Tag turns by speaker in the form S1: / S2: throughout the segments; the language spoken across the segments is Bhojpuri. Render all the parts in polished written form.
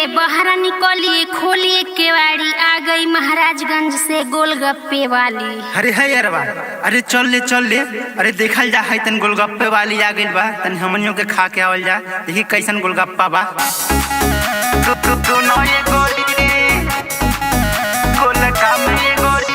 S1: बहरा निकलिए, खोलिए केवाड़ी, आ गई महाराजगंज से गोलगप्पे वाली।
S2: अरे है यार बा, अरे चल ले, अरे देखल जा है तन गोलगप्पे वाली आ गइल बा, तन हमनियों के खा के आवल जा, देखी कैसन गोलगप्पा बा। तू नये गोली गोलका में गोली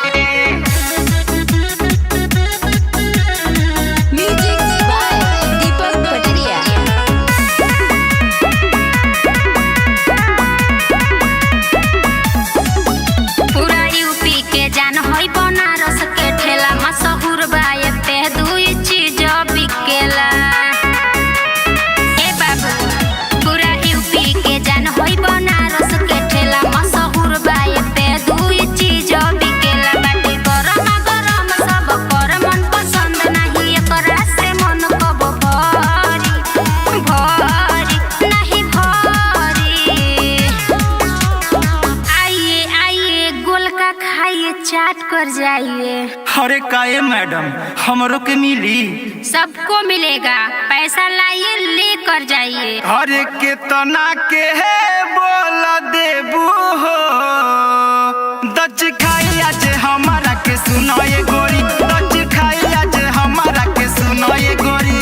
S2: बनारस के ठेला मशहूर बा, ये पे दुई चीज बिकेला। ए बाबू पूरा यूपी के जान होई बनारस के ठेला मशहूर बा, ये पे दुई चीज बिकेला। बाटी गरम गरम सब कर मन पसंद नहीं, एकरा से मन कब भरी नहीं भरी। आइए गोलका खाइए, चाट कर जाइए। अरे काहे मैडम, हमरो के मिली?
S1: सबको मिलेगा, पैसा लाइए लेकर जाइए।
S2: अरे कितना के है बोल देबू हो, दच खाई आज हमारा के सुनो ये गोरी, दच खाई आज हमारा के सुनो ये गोरी।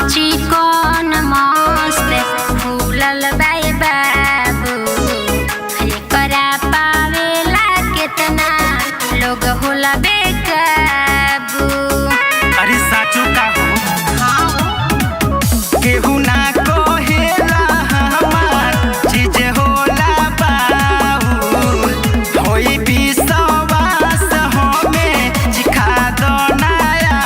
S1: चिकन मस्त फूलल बाई बाबू, एकरा पावेला कितना लोग होला बेकाबू।
S2: अरे साचू का हो?
S1: हाँ
S2: केहू ना कहेला हमार चीज होला बाबू, होई विश्वास हमें चिखा दो नया,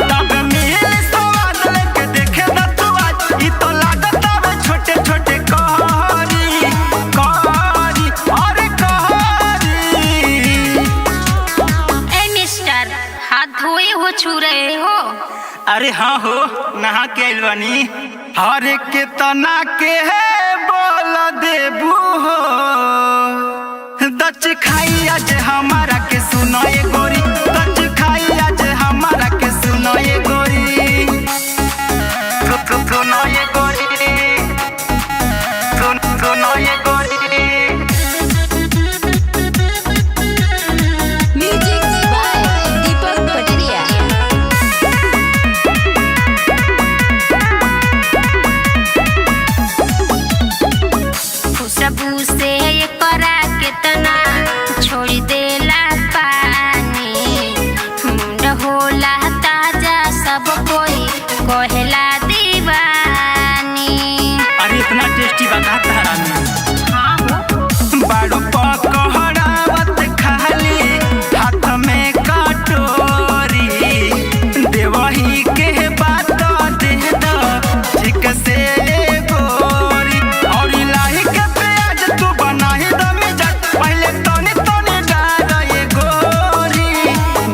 S2: तब मिल स्वाद लेके देखे न तू आज, ई तो लागत अब छोटे छोटे कहरी अरे कहरी।
S1: ए मिस्टर, हाथ धोए हो, छू रहे हो?
S2: अरे हाँ हो, नहा के आइल बानी। अरे कितना के है बोल देबू हो, दच खाई आज हमारा के सुनो ये गोरी, दच खाई आज हमारा के सुनो ये गोरी। सुनो ये गोरी, सुनो ये गोरी।
S1: खुशबू से एकरा कितना छोड़ी देला पानी, मुंड होला ताजा सब कोई कहेला दीवानी।
S2: अरे इतना टेस्टी बता तारा में।
S1: हाँ हो
S2: बाड़ू पकड़ावत खाली हाथ में कटोरी, देवही के बात दे दो ठीक से गोरी, और इलाही के प्याज तू बनाही द मिजाज, पहले तनी तनी डाल ये गोरी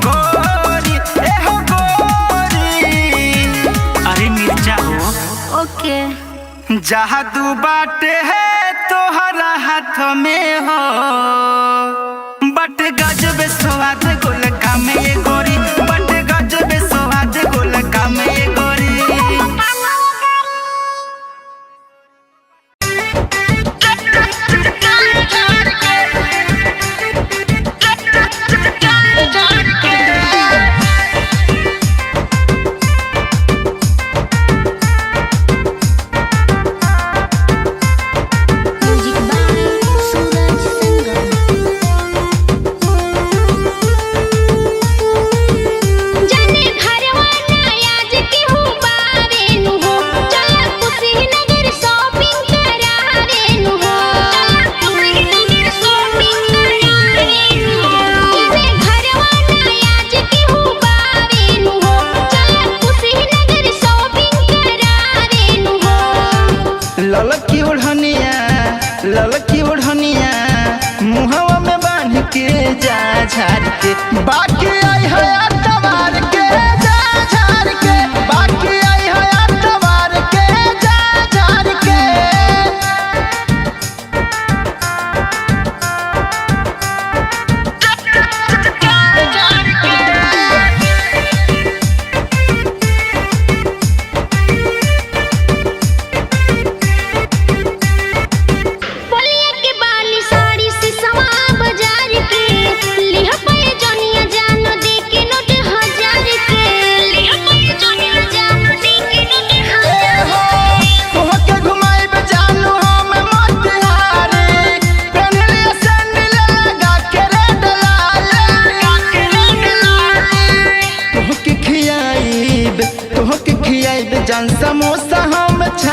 S2: गोरी ए हो गोरी। अरे मिर्चा हो
S1: ओके।
S2: जहाँ दू बाटे है तोहरा हाथ में हो, बट गजब स्वाद गोलका में ये गोरी, बट गजब स्वाद गोलका में ये गोरी। ललकी ओढ़निया मुहवा में बांध के जा झाड़ के, बाकी आई है अतवार के जा झाड़ के, बाकी आई है अतवार के जा झाड़ के।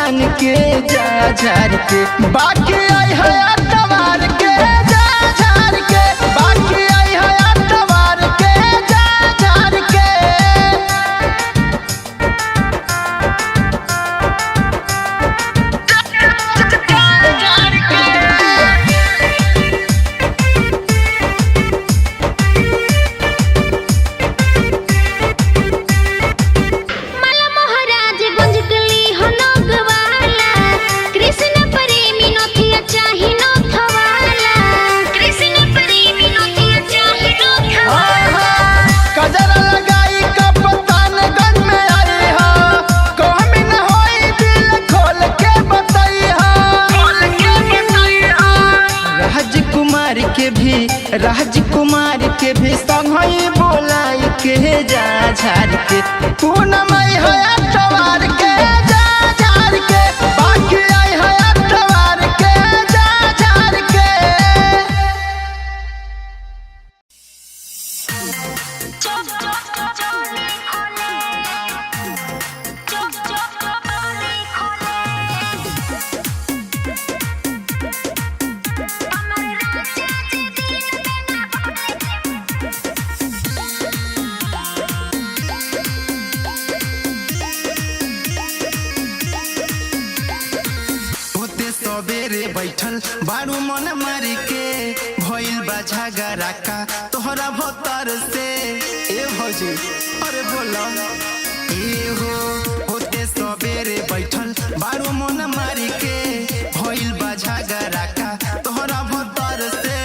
S3: फान के जा झार के, बाकी आई है अतवार के जा झार के, बाकी आई है अतवार के जा झार के। राजकुमार के भी संगई बोलाई के जा झार के, पूनम आई है अतवार के जा झार के, बाकी आई है अतवार के जा झार के। बैठल बारू मन मारी के भइल बा झगड़ा का तोहरा भोतर से ए भौजी, अरे बोला ए हो होते सबेरे बैठल बारू मन मारी के भइल बा झगड़ा का तोहरा भोतर से,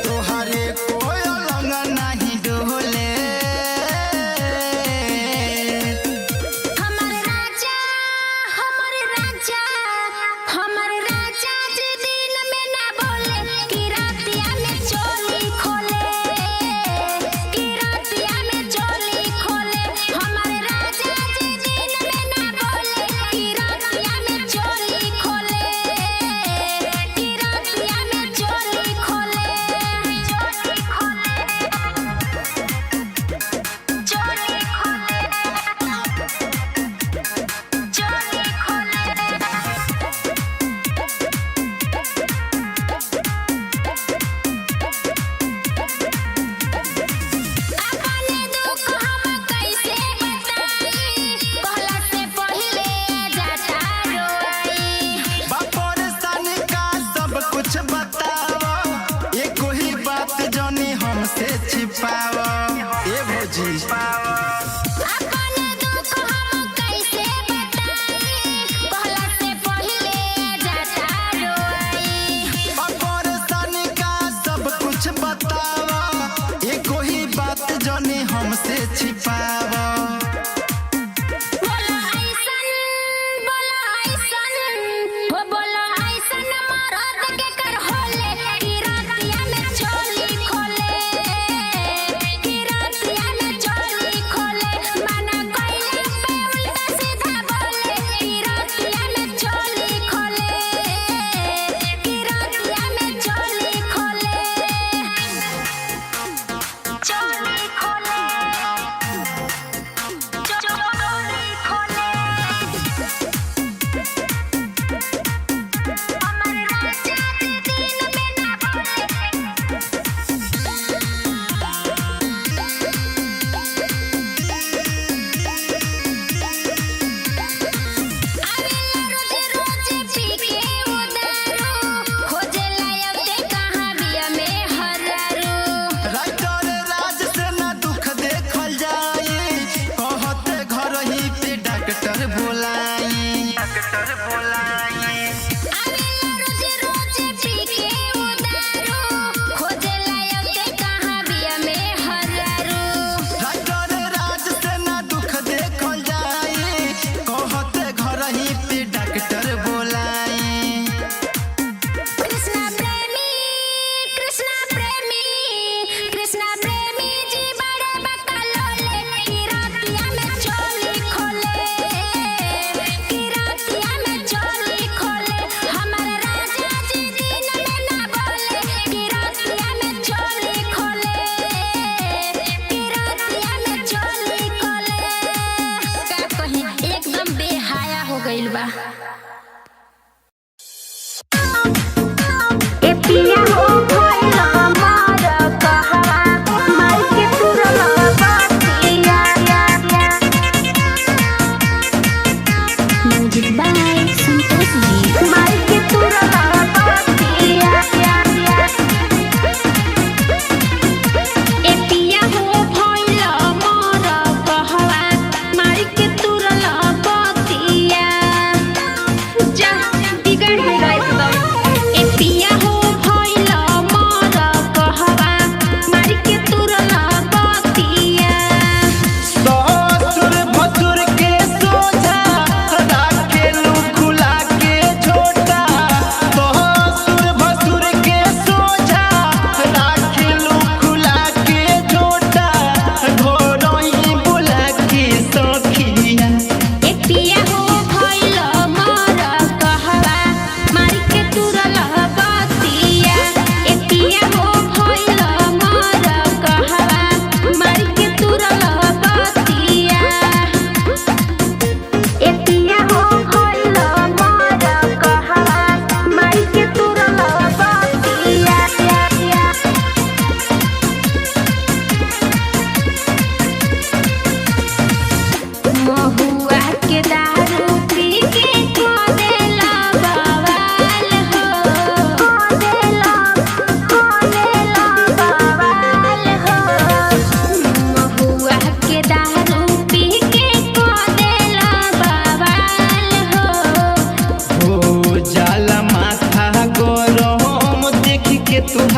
S3: तोहरे कोई अलग नहीं डोले।
S2: चोली खोले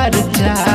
S3: खर्चा